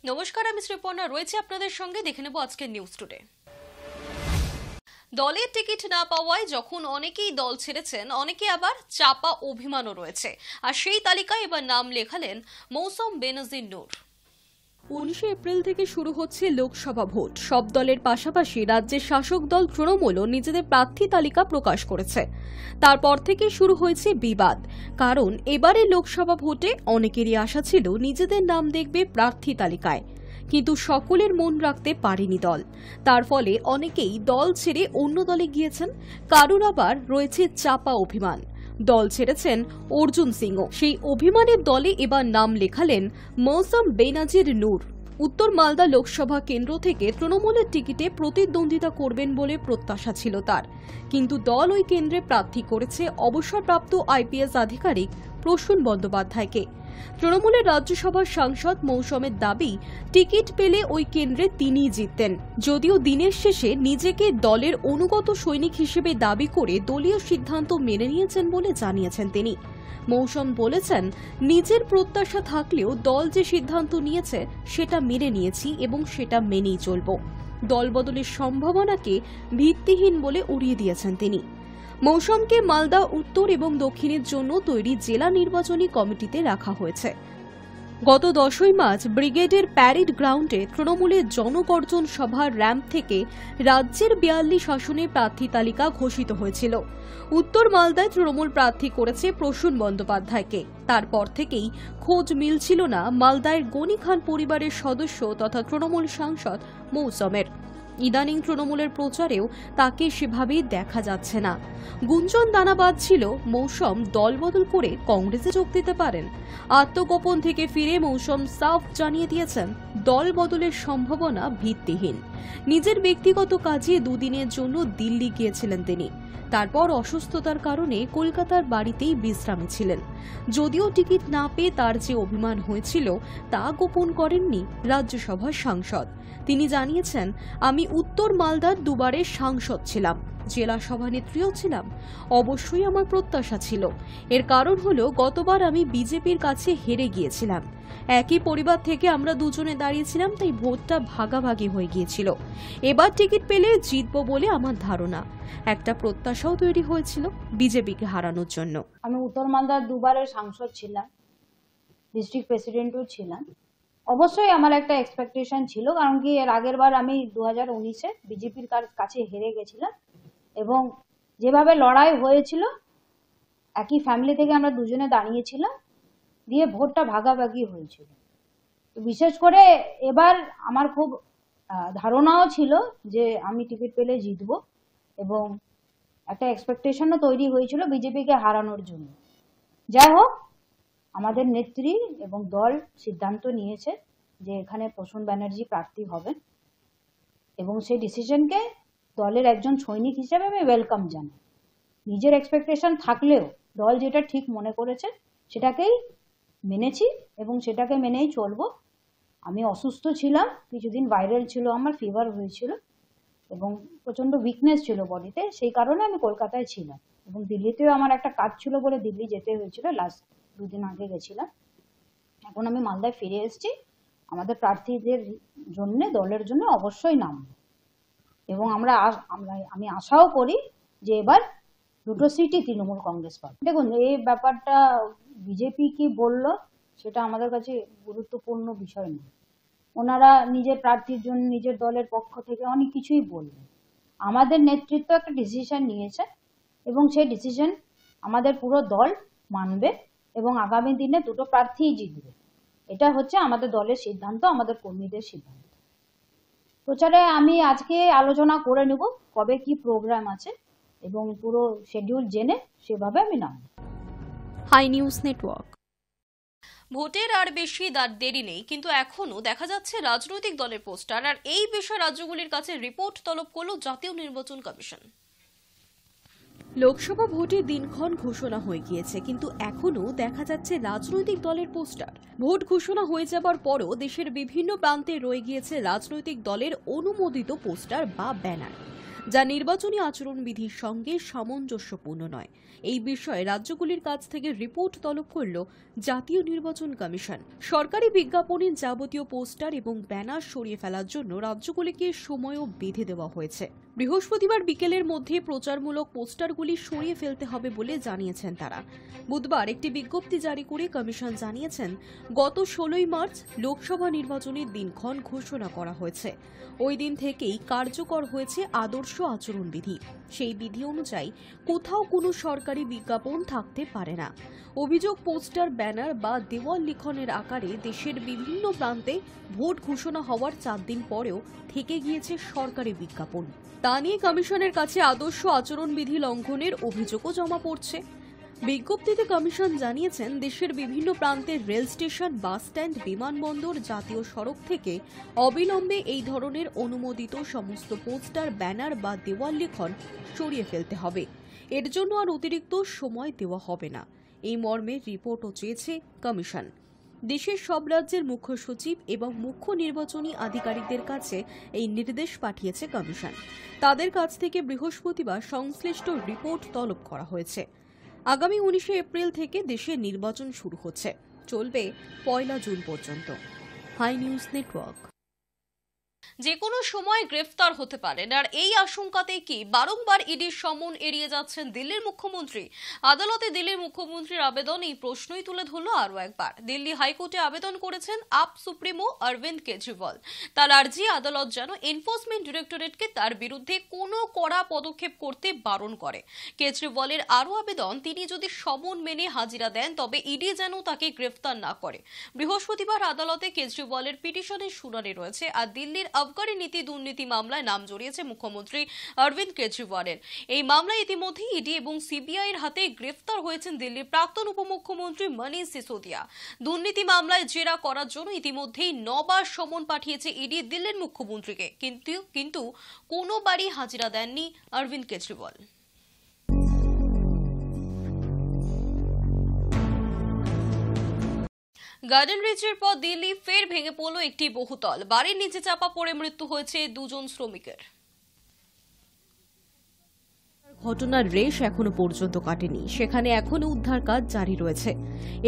নমস্কার, আমি শ্রীপর্ণা রয়েছে আপনাদের সঙ্গে। দেখে নেব আজকের নিউজ টুডে। দলের টিকিট না পাওয়ায় যখন অনেকেই দল ছেড়েছেন, অনেকে আবার চাপা অভিমানও রয়েছে। আর সেই তালিকায় এবার নাম লেখালেন মৌসম বেনজির নূর। 19 এপ্রিল থেকে শুরু হচ্ছে লোকসভা ভোট। সব দলের পাশাপাশি রাজ্যের শাসক দল তৃণমূলও নিজেদের প্রার্থী তালিকা প্রকাশ করেছে। তারপর থেকে শুরু হয়েছে বিবাদ, কারণ এবারে লোকসভা ভোটে অনেকেরই আশা ছিল নিজেদের নাম দেখবে প্রার্থী তালিকায়, কিন্তু সকলের মন রাখতে পারেনি দল। তার ফলে অনেকেই দল ছেড়ে অন্য দলে গিয়েছেন, কারোর আবার রয়েছে চাপা অভিমান। দল ছেড়েছেন অর্জুন সিংও। সেই অভিমানের দলে এবার নাম লেখালেন মৌসম বেনজির নূর। উত্তর মালদা লোকসভা কেন্দ্র থেকে তৃণমূলের টিকিটে প্রতিদ্বন্দ্বিতা করবেন বলে প্রত্যাশা ছিল তার, কিন্তু দল ওই কেন্দ্রে প্রার্থী করেছে অবসরপ্রাপ্ত আইপিএস আধিকারিক প্রসূন বন্দ্যোপাধ্যায়কে। তৃণমূলের রাজ্যসভার সাংসদ মৌসমের দাবি, টিকিট পেলে ওই কেন্দ্রে তিনিই জিততেন। যদিও দিনের শেষে নিজেকে দলের অনুগত সৈনিক হিসেবে দাবি করে দলীয় সিদ্ধান্ত মেনে নিয়েছেন বলে জানিয়েছেন তিনি। মৌসম বলেছেন, নিজের প্রত্যাশা থাকলেও দল যে সিদ্ধান্ত নিয়েছে সেটা মেনে নিয়েছি এবং সেটা মেনেই চলব। দল বদলের সম্ভাবনাকে ভিত্তিহীন বলে উড়িয়ে দিয়েছেন তিনি। মৌসমকে মালদা উত্তর এবং দক্ষিণের জন্য তৈরি জেলা নির্বাচনী কমিটিতে রাখা হয়েছে। গত 10ই মার্চ ব্রিগেডের প্যারেড গ্রাউন্ডে তৃণমূলের জনগর্জন সভার র্যাম্প থেকে রাজ্যের 42 আসনে প্রার্থী তালিকা ঘোষিত হয়েছিল। উত্তর মালদায় তৃণমূল প্রার্থী করেছে প্রসূন বন্দ্যোপাধ্যায়কে। তারপর থেকেই খোঁজ মিলছিল না মালদায় গনি খান পরিবারের সদস্য তথা তৃণমূল সাংসদ মৌসমের। ইদানিং তৃণমূলের প্রচারেও তাকে সেভাবেই দেখা যাচ্ছে না। গুঞ্জন দানা বাঁধছিল মৌসম দলবদল করে কংগ্রেসে যোগ দিতে পারেন। আত্মগোপন থেকে ফিরে মৌসম সাফ জানিয়ে দিয়েছেন, দল বদলের সম্ভাবনা ভিত্তিহীন। নিজের ব্যক্তিগত কাজে দুদিনের জন্য দিল্লি গিয়েছিলেন তিনি। তারপর অসুস্থতার কারণে কলকাতার বাড়িতেই বিশ্রামে ছিলেন। যদিও টিকিট না পেয়ে তার যে অভিমান হয়েছিল তা গোপন করেননি রাজ্যসভার সাংসদ। তিনি জানিয়েছেন, আমি উত্তর মালদার দুবারের সাংসদ ছিলাম, জেলা সভানেত্রীও ছিলাম। অবশ্যই আমার প্রত্যাশা ছিল। এর কারণ হলো গতবার আমি বিজেপির কাছে হেরে গিয়েছিলাম। একই পরিবার থেকে আমরা দুজনে দাঁড়িয়েছিলাম, তাই ভোটটা ভাগাভাগি হয়ে গিয়েছিল। এবার টিকিট পেলে জিতবো বলে আমার ধারণা। একটা প্রত্যাশাও তৈরি হয়েছিল বিজেপিকে হারানোর জন্য। আমি উত্তর মালদার দুবারের সাংসদ ছিলাম, ডিস্ট্রিক্ট প্রেসিডেন্টও ছিলাম। অবশ্যই আমার একটা এক্সপেকটেশন ছিল, কারণ কি এর আগের বার আমি 2019-এ বিজেপির কাছে হেরে গেছিলাম এবং যেভাবে লড়াই হয়েছিল, একই ফ্যামিলি থেকে আমরা দুজনে দাঁড়িয়েছিলাম, দিয়ে ভোটটা ভাগাভাগি হয়েছিল। তো বিশেষ করে এবার আমার খুব ধারণাও ছিল যে আমি টিকিট পেলে জিতবো এবং একটা এক্সপেকটেশনও তৈরি হয়েছিল বিজেপিকে হারানোর জন্য। যাই হোক, আমাদের নেত্রী এবং দল সিদ্ধান্ত নিয়েছে যে এখানে প্রসূন ব্যানার্জি প্রার্থী হবেন এবং সেই ডিসিশনকে দলের একজন সৈনিক হিসেবে আমি ওয়েলকাম জানাই। নিজের এক্সপেকটেশন থাকলেও দল যেটা ঠিক মনে করেছে সেটাকেই মেনেছি এবং সেটাকে মেনেই চলবো। আমি অসুস্থ ছিলাম, কিছুদিন ভাইরাল ছিল, আমার ফিভার হয়েছিল এবং প্রচণ্ড উইকনেস ছিল বডিতে, সেই কারণে আমি কলকাতায় ছিলাম এবং দিল্লিতেও আমার একটা কাজ ছিল বলে দিল্লি যেতে হয়েছিল, লাস্ট 2 দিন আগে গেছিলাম। এখন আমি মালদায় ফিরে এসেছি। আমাদের প্রার্থীদের জন্য, দলের জন্য অবশ্যই নাম এবং আমি আশাও করি যে এবার 2টো সিটই তৃণমূল কংগ্রেস পাবে। দেখুন, এই ব্যাপারটা বিজেপি কি বললো সেটা আমাদের কাছে গুরুত্বপূর্ণ বিষয় নয়। ওনারা নিজের প্রার্থীর জন্য নিজের দলের পক্ষ থেকে অনেক কিছুই বলবেন। আমাদের নেতৃত্ব একটা ডিসিশন নিয়েছে এবং সেই ডিসিশন আমাদের পুরো দল মানবে এবং আগামী দিনে 2টো প্রার্থীই জিতবে। এটা হচ্ছে আমাদের দলের সিদ্ধান্ত, আমাদের কর্মীদের সিদ্ধান্ত। প্রচারে আমি আজকে আলোচনা করে নেব কবে কি প্রোগ্রাম আছে এবং পুরো শিডিউল জেনে সেভাবে আমি নামব। High News network. ভোটের আর বেশি দেরি নেই, কিন্তু এখনো দেখা যাচ্ছে রাজনৈতিক দলের পোস্টার। আর এই বিষয়ে রাজ্যগুলির কাছে রিপোর্ট তলব করল জাতীয় নির্বাচন কমিশন। লোকসভা ভোটের দিনক্ষণ ঘোষণা হয়ে গিয়েছে, কিন্তু এখনো দেখা যাচ্ছে রাজনৈতিক দলের পোস্টার। ভোট ঘোষণা হয়ে যাবার পরও দেশের বিভিন্ন প্রান্তে রয়ে গিয়েছে রাজনৈতিক দলের অনুমোদিত পোস্টার বা ব্যানার। যা নির্বাচনী আচরণবিধির সঙ্গে সামঞ্জস্যপূর্ণ নয়। এই বিষয়ে রাজ্যগুলির কাছ থেকে রিপোর্ট তলব করল জাতীয় নির্বাচন কমিশন। সরকারি বিজ্ঞাপনের যাবতীয় পোস্টার এবং ব্যানার সরিয়ে ফেলার জন্য রাজ্যগুলিকে সময়ও বেঁধে দেওয়া হয়েছে। বৃহস্পতিবার বিকেলের মধ্যে প্রচারমূলক পোস্টারগুলি সরিয়ে ফেলতে হবে বলে জানিয়েছেন তারা। বুধবার একটি বিজ্ঞপ্তি জারি করে কমিশন জানিয়েছেন, গত 16 মার্চ লোকসভা নির্বাচনের দিনক্ষণ ঘোষণা করা হয়েছে। ওই দিন থেকেই কার্যকর হয়েছে আদর্শ আচরণবিধি। সেই বিধি অনুযায়ী কোথাও কোনো সরকারি বিজ্ঞাপন থাকতে পারে না। অভিযোগ, পোস্টার, ব্যানার বা দেওয়াল লিখনের আকারে দেশের বিভিন্ন প্রান্তে ভোট ঘোষণা হওয়ার 4 দিন পরেও থেকে গিয়েছে সরকারি বিজ্ঞাপন। তা নিয়ে কমিশনের কাছে আদর্শ আচরণবিধি লঙ্ঘনের অভিযোগও জমা পড়ছে। বিজ্ঞপ্তিতে কমিশন জানিয়েছেন, দেশের বিভিন্ন প্রান্তের রেল স্টেশন, বাস স্ট্যান্ড, বিমানবন্দর, জাতীয় সড়ক থেকে অবিলম্বে এই ধরনের অনুমোদিত সমস্ত পোস্টার, ব্যানার বা দেওয়াল লিখন সরিয়ে ফেলতে হবে। এর জন্য আর অতিরিক্ত সময় দেওয়া হবে না। এই মর্মে রিপোর্টও চেয়েছে কমিশন। দেশের সব রাজ্যের মুখ্য সচিব এবং মুখ্য নির্বাচনী আধিকারিকদের কাছে এই নির্দেশ পাঠিয়েছে কমিশন। তাদের কাছ থেকে বৃহস্পতিবার সংশ্লিষ্ট রিপোর্ট তলব করা হয়েছে। আগামী 19 এপ্রিল থেকে দেশে নির্বাচন শুরু হচ্ছে, চলবে 1 জুন পর্যন্ত। Hi News Network. যে কোনো সময় গ্রেফতার হতে পারেন, আর এই আশঙ্কাতে কি বারংবার ইডির সমন এড়িয়ে যাচ্ছেন দিল্লির মুখ্যমন্ত্রী? আদালতে দিল্লির মুখ্যমন্ত্রীর আবেদন এই প্রশ্নই তুলে ধরল আরও একবার। দিল্লি হাইকোর্টে আবেদন করেছেন আপ সুপ্রিমো অরবিন্দ কেজরিওয়াল। তার আর্জি, আদালত যেন এনফোর্সমেন্ট ডিরেক্টরেটকে তার বিরুদ্ধে কোনো কড়া পদক্ষেপ করতে বারণ করে। কেজরিওয়ালের আরও আবেদন, তিনি যদি সমন মেনে হাজিরা দেন তবে ইডি যেন তাকে গ্রেফতার না করে। বৃহস্পতিবার আদালতে কেজরিওয়ালের পিটিশনের শুনানি রয়েছে। আর দিল্লির আবগারি নীতি দুর্নীতি মামলায় নাম জড়িয়েছে মুখ্যমন্ত্রী অরবিন্দ কেজরিওয়ালের। এই মামলায় ইতিমধ্যেই ইডি এবং সিবিআই এর হাতে গ্রেফতার হয়েছেন দিল্লির প্রাক্তন উপমুখ্যমন্ত্রী মনীষ সিসোদিয়া। দুর্নীতি মামলায় জেরা করার জন্য ইতিমধ্যেই 9 বার সমন পাঠিয়েছে ইডি দিল্লির মুখ্যমন্ত্রীকে, কিন্তু কোনোবারই হাজিরা দেননি অরবিন্দ কেজরিওয়াল। গার্ডেন রিচের পর দিল্লি ফের ভেঙে পড়ল একটি বহুতল। বাড়ির নিচে চাপা পড়ে মৃত্যু হয়েছে 2 জন শ্রমিকের। ঘটনার রেশ এখনো পর্যন্ত কাটেনি, সেখানে এখনো উদ্ধার কাজ জারি রয়েছে।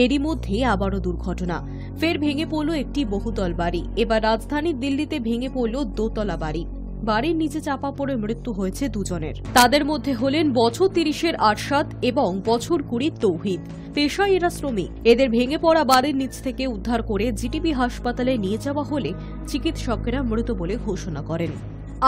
এরই মধ্যে আবারও দুর্ঘটনা, ফের ভেঙে পড়ল একটি বহুতল বাড়ি। এবার রাজধানী দিল্লিতে ভেঙে পড়ল দোতলা বাড়ি। বাড়ির নিচে চাপা পড়ে মৃত্যু হয়েছে 2 জনের। তাদের মধ্যে হলেন বছর 30-এর আরশাদ এবং বছর 20-র তৌহিদ। পেশায় এরা শ্রমিক। এদের ভেঙে পড়া বাড়ির নিচ থেকে উদ্ধার করে জিটিবি হাসপাতালে নিয়ে যাওয়া হলে চিকিৎসকেরা মৃত বলে ঘোষণা করেন।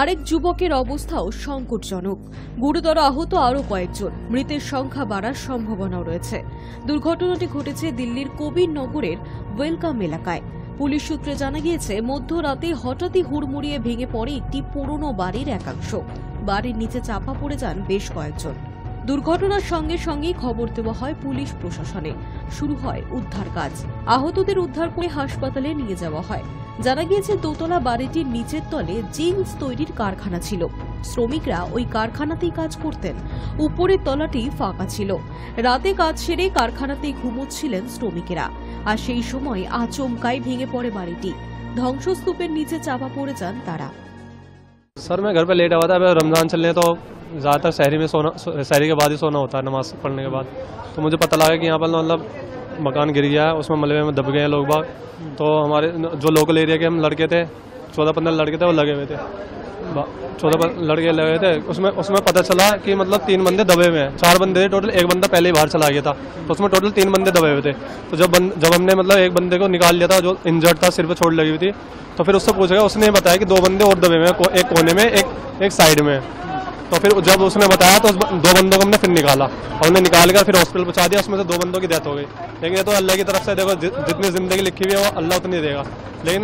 আরেক যুবকের অবস্থাও সংকটজনক। গুরুতর আহত আরও কয়েকজন। মৃতের সংখ্যা বাড়ার সম্ভাবনাও রয়েছে। দুর্ঘটনাটি ঘটেছে দিল্লির কবির নগরের ওয়েলকাম এলাকায়। পুলিশ সূত্রে জানা গিয়েছে, মধ্যরাতে হঠাৎই হুড়মুড়িয়ে ভেঙে পড়ে একটি পুরনো বাড়ির একাংশ। বাড়ির নিচে চাপা পড়ে যান বেশ কয়েকজন। দুর্ঘটনার সঙ্গে সঙ্গেই খবর দেওয়া হয় পুলিশ প্রশাসনে। শুরু হয় উদ্ধার কাজ। আহতদের উদ্ধার করে হাসপাতালে নিয়ে যাওয়া হয়। জানা গিয়েছে, দোতলা বাড়িটির নিচের তলে জিন্স তৈরির কারখানা ছিল। শ্রমিকরা ওই কারখানাতেই কাজ করতেন। উপরের তলাটি ফাঁকা ছিল। রাতে কাজ সেরে কারখানাতেই ঘুমোচ্ছিলেন শ্রমিকেরা। আর সেই সময় আচমকাই ভেঙে পড়ে বাড়িটি। ধ্বংসস্তূপের নিচে চাপা পড়ে যান তারা। सर मैं घर पे लेट हुआ था। अभी रमज़ान चलने तो ज़्यादातर शहरी के बाद ही सोना होता है, नमाज पढ़ने के बाद। तो मुझे पता लगा कि यहाँ पर मतलब मकान गिर गया है, उसमें मलबे में दब गए हैं लोग बाग। तो हमारे जो लोकल एरिया के हम लड़के थे, 14-15 लड़के थे, वो लगे हुए थे। 14 लड़के लगे हुए थे। उसमें पता चला कि मतलब 3 बंदे दबे हुए हैं। 4 बंदे थे टोटल, एक बंदा पहले ही बाहर चला गया था। तो उसमें टोटल 3 बंदे दबे हुए थे। तो जब हमने मतलब एक बंदे को निकाल लिया था जो इंजर्ड था, सिर पे चोट लगी हुई थी, तो फिर उससे पूछा, उसने बताया कि 2 बंदे और दबे हुए हैं, एक कोने में, एक साइड में। तो फिर जब उसने बताया तो 2 बंदों को हमने फिर निकाला, और हमने निकाल कर फिर हॉस्पिटल पहुंचा दिया। उसमें से 2 बंदों की डेथ हो गई। लेकिन ये तो अल्लाह की तरफ से, देखो जितनी जिंदगी लिखी हुई है वो अल्लाह उतनी देगा। लेकिन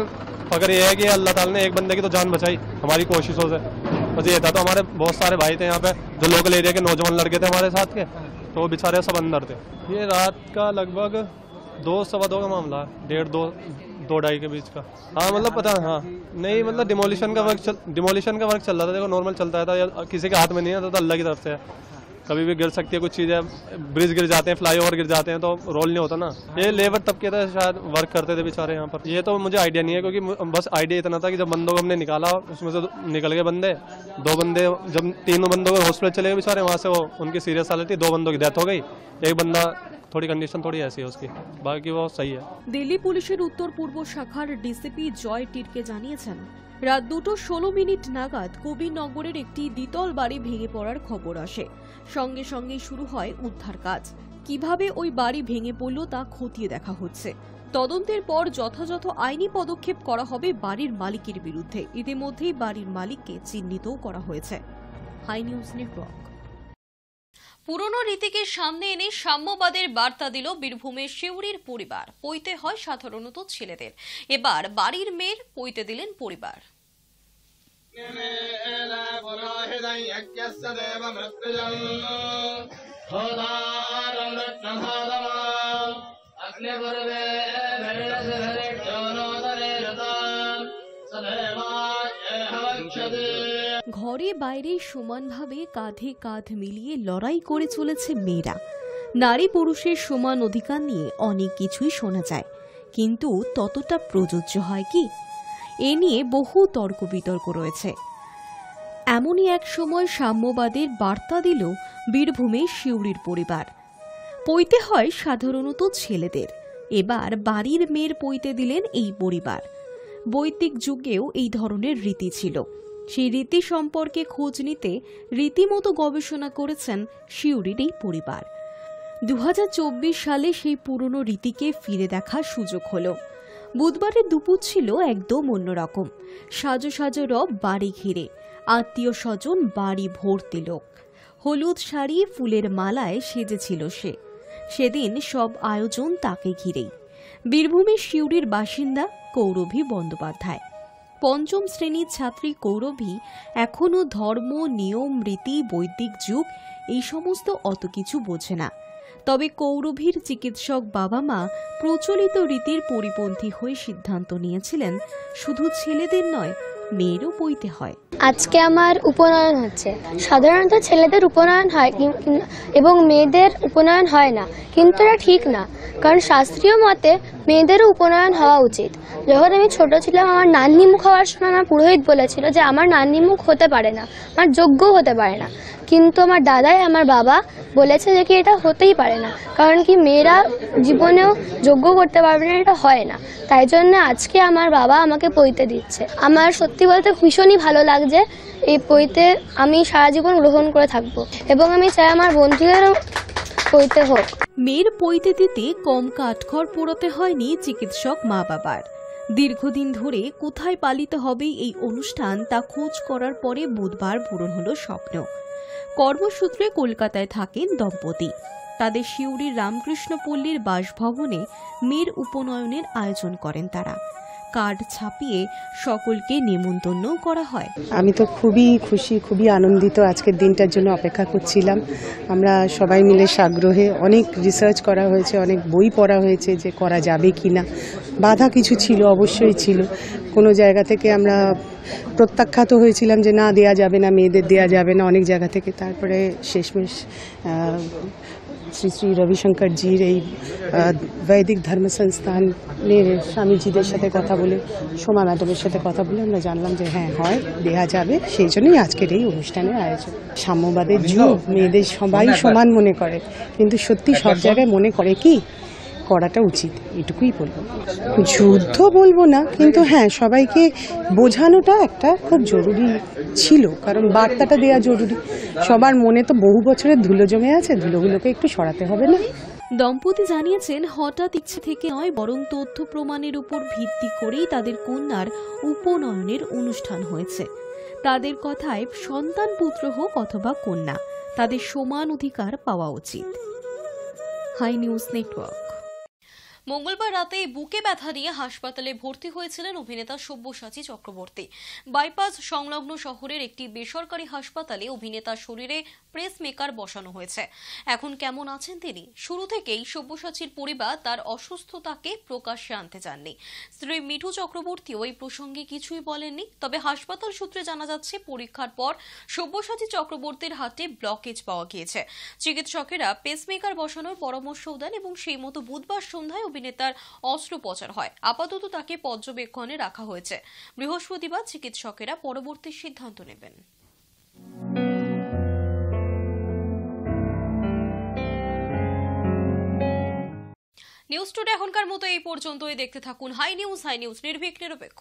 अगर ये है कि अल्लाह ताला ने एक बंदे की तो जान बचाई हमारी कोशिशों से, बस ये था। तो हमारे बहुत सारे भाई थे यहाँ पे, जो लोकल एरिया के नौजवान लड़के थे हमारे साथ के, तो वो बेचारे सब अंदर थे। ये रात का लगभग 2-2:15 का मामला है, 1:30-2:30 के बीच का। हाँ मतलब पता, हाँ नहीं मतलब डिमोलिशन का वर्क चल रहा था। देखो नॉर्मल चलता है, या किसी के हाथ में नहीं है, तो अल्लाह की तरफ से है। कभी भी गिर सकती है कुछ चीज़ें, ब्रिज गिर जाते हैं, फ्लाईओवर गिर जाते हैं, तो रोल नहीं होता ना। ये लेबर तबके थे शायद वर्क करते थे बेचारे यहाँ पर, ये तो मुझे आइडिया नहीं है, क्योंकि बस आइडिया इतना था कि जब बंदों को हमने निकाला उसमें से निकल गए बंदे, 2 बंदे, जब 3 बंदों को हॉस्पिटल चले गए बेचारे, वहाँ से वो उनकी सीरियस हालत थी, 2 बंदों की डेथ हो गई, एक बंदा थोड़ी कंडीशन थोड़ी ऐसी है उसकी, बाकी वो सही है। দিল্লি পুলিশের উত্তর পূর্ব শাখার ডিসিপি জয় টিরকে জানিয়েছেন, রাত 2:16 নাগাদ কবিরনগরের একটি দ্বিতল বাড়ি ভেঙে পড়ার খবর আসে। সঙ্গে সঙ্গে শুরু হয় উদ্ধার কাজ। কিভাবে ওই বাড়ি ভেঙে পড়ল তা খতিয়ে দেখা হচ্ছে। তদন্তের পর যথাযথ আইনি পদক্ষেপ করা হবে বাড়ির মালিকের বিরুদ্ধে। ইতিমধ্যেই বাড়ির মালিককে চিহ্নিতও করা হয়েছে। Hi News Network. পুরনো রীতিকে সামনে এনে সাম্যবাদের বার্তা দিল বীরভূমের শিউরির পরিবার। পৈতে হয় সাধারণত ছেলেদের, এবার বাড়ির মেয়ের পৈতে দিলেন পরিবার। ঘরে বাইরে সমানভাবে কাঁধে কাঁধ মিলিয়ে লড়াই করে চলেছে মেয়েরা। নারী পুরুষের সমান অধিকার নিয়ে অনেক কিছুই শোনা যায়, কিন্তু ততটা প্রযোজ্য হয় কি, এ নিয়ে বহু তর্ক বিতর্ক রয়েছে। এমনই এক সময় সাম্যবাদের বার্তা দিল বীরভূমের শিউরির পরিবার। পৈতে হয় সাধারণত ছেলেদের, এবার বাড়ির মেয়ের পৈতে দিলেন এই পরিবার। বৈদিক যুগেও এই ধরনের রীতি ছিল। সেই রীতি সম্পর্কে খোঁজ নিতে রীতিমতো গবেষণা করেছেন শিউরির এই পরিবার। 2024 সালে সেই পুরনো রীতিকে ফিরে দেখার সুযোগ হলো। বুধবারের দুপুর ছিল একদম অন্যরকম। সাজো সাজো রব বাড়ি ঘিরে, আত্মীয় স্বজন বাড়ি ভর্তি লোক। হলুদ শাড়ি ফুলের মালায় সেজেছিল সে। সেদিন সব আয়োজন তাকে ঘিরেই। বীরভূমের শিউরির বাসিন্দা কৌরভী বন্দ্যোপাধ্যায়। 5ম শ্রেণীর ছাত্রী কৌরভী এখনও ধর্ম, নিয়ম, রীতি, বৈদিক যুগ এই সমস্ত অত কিছু বোঝে না। তবে কৌরভীর চিকিৎসক বাবা মা প্রচলিত রীতির পরিপন্থী হয়ে সিদ্ধান্ত নিয়েছিলেন শুধু ছেলেদের নয়, মেয়েরও পৈতে হয়। আজকে আমার উপনয়ন হচ্ছে। সাধারণত ছেলেদের উপনয়ন হয় এবং মেয়েদের উপনয়ন হয় না, কিন্তু এটা ঠিক না, কারণ শাস্ত্রীয় মতে মেয়েদেরও উপনয়ন হওয়া উচিত। যখন আমি ছোট ছিলাম, আমার নান্নি মুখ হওয়ার সময় আমার পুরোহিত বলেছিল যে আমার নান্নি মুখ হতে পারে না, আমার যোগ্য হতে পারে না, কিন্তু আমার দাদাই আমার বাবা বলেছে যে কি এটা হতেই পারে না, কারণ কি মেয়েরা জীবনেও যোগ্য করতে পারবে না, এটা হয় না। তাই জন্য আজকে আমার বাবা আমাকে পৈতে দিচ্ছে। আমার সত্যি বলতে ভীষণই ভালো লাগছে। এই পৈতে আমি সারা জীবন গ্রহণ করে থাকবো এবং আমি চাই আমার বন্ধুদেরও পৈতে হোক। মেয়ের পৈতে দিতে কম কাঠখড় পোড়াতে হয়নি চিকিৎসক মা বাবার। দীর্ঘদিন ধরে কোথায় পালিত হবে এই অনুষ্ঠান তা খোঁজ করার পরে বুধবার পূরণ হলো স্বপ্ন। কর্মসূত্রে কলকাতায় থাকেন দম্পতি। তাদের শিউরির রামকৃষ্ণপল্লীর বাসভবনে মেয়ের উপনয়নের আয়োজন করেন তারা। কার্ড ছাপিয়ে সকলকে নেমন্তন্ন করা হয়। আমি তো খুবই খুশি, খুবই আনন্দিত। আজকের দিনটার জন্য অপেক্ষা করছিলাম। আমরা সবাই মিলে সাগ্রহে অনেক রিসার্চ করা হয়েছে, অনেক বই পড়া হয়েছে যে করা যাবে কি না। বাধা কিছু ছিল, অবশ্যই ছিল। কোনো জায়গা থেকে আমরা প্রত্যাখ্যাত হয়েছিলাম যে না, দেয়া যাবে না, মেয়েদের দেয়া যাবে না, অনেক জায়গা থেকে। তারপরে শেষমেশ শ্রী শ্রী রবিশঙ্করজির এই বৈদিক ধর্ম সংস্থানের স্বামীজিদের সাথে কথা বলে, সোমা ম্যাডামের সাথে কথা বলে আমরা জানলাম যে হ্যাঁ, হয়, দেয়া যাবে। সেই জন্যই আজকের এই অনুষ্ঠানের আয়োজন। সাম্যবাদের যুগ, মেয়েদের সবাই সমান মনে করে, কিন্তু সত্যি সব জায়গায় মনে করে কি করাটা উচিত, এটুকুই বলবো। যুদ্ধ বলবো না, কিন্তু হ্যাঁ, সবাইকে বোঝানোটা একটা খুব জরুরি ছিল, কারণ বার্তাটা দেওয়া জরুরি। সবার মনে তো বহু বছরের ধুলো জমে আছে, ধুলোগুলোকে একটু সরাতে হবে না। দম্পতি জানিয়েছেন হঠাৎ ইচ্ছে থেকে নয়, বরং তথ্য প্রমাণের উপর ভিত্তি করেই তাদের কন্যার উপনয়নের অনুষ্ঠান হয়েছে। তাদের কথায় সন্তান পুত্র হোক অথবা কন্যা, তাদের সমান অধিকার পাওয়া উচিত। Hi News Network. মঙ্গলবার রাতে বুকে ব্যথা নিয়ে হাসপাতালে ভর্তি হয়েছিলেন অভিনেতা সব্যসাচী চক্রবর্তী। বাইপাস সংলগ্ন শহরের একটি বেসরকারি হাসপাতালে অভিনেতার শরীরে প্রেস মেকার বসানো হয়েছে। এখন কেমন আছেন তিনি? শুরু থেকেই সব্যসাচীর পরিবার তার অসুস্থতাকে প্রকাশ্যে আনতে চাননি। স্ত্রী মিঠু চক্রবর্তীও এই প্রসঙ্গে কিছুই বলেননি। তবে হাসপাতাল সূত্রে জানা যাচ্ছে, পরীক্ষার পর সব্যসাচী চক্রবর্তীর হাতে ব্লকেজ পাওয়া গিয়েছে। চিকিৎসকেরা পেসমেকার বসানোর পরামর্শ দেন এবং সেই মতো বুধবার সন্ধ্যায় অভিনেতার অস্ত্রোপচার হয়। আপাতত তাকে পর্যবেক্ষণে রাখা হয়েছে। বৃহস্পতিবার চিকিৎসকেরা পরবর্তী সিদ্ধান্ত নেবেন। নিউজ টুডে এখনকার মতো এই পর্যন্তই। দেখতে থাকুন হাই নিউজ নির্ভীক নিরপেক্ষ।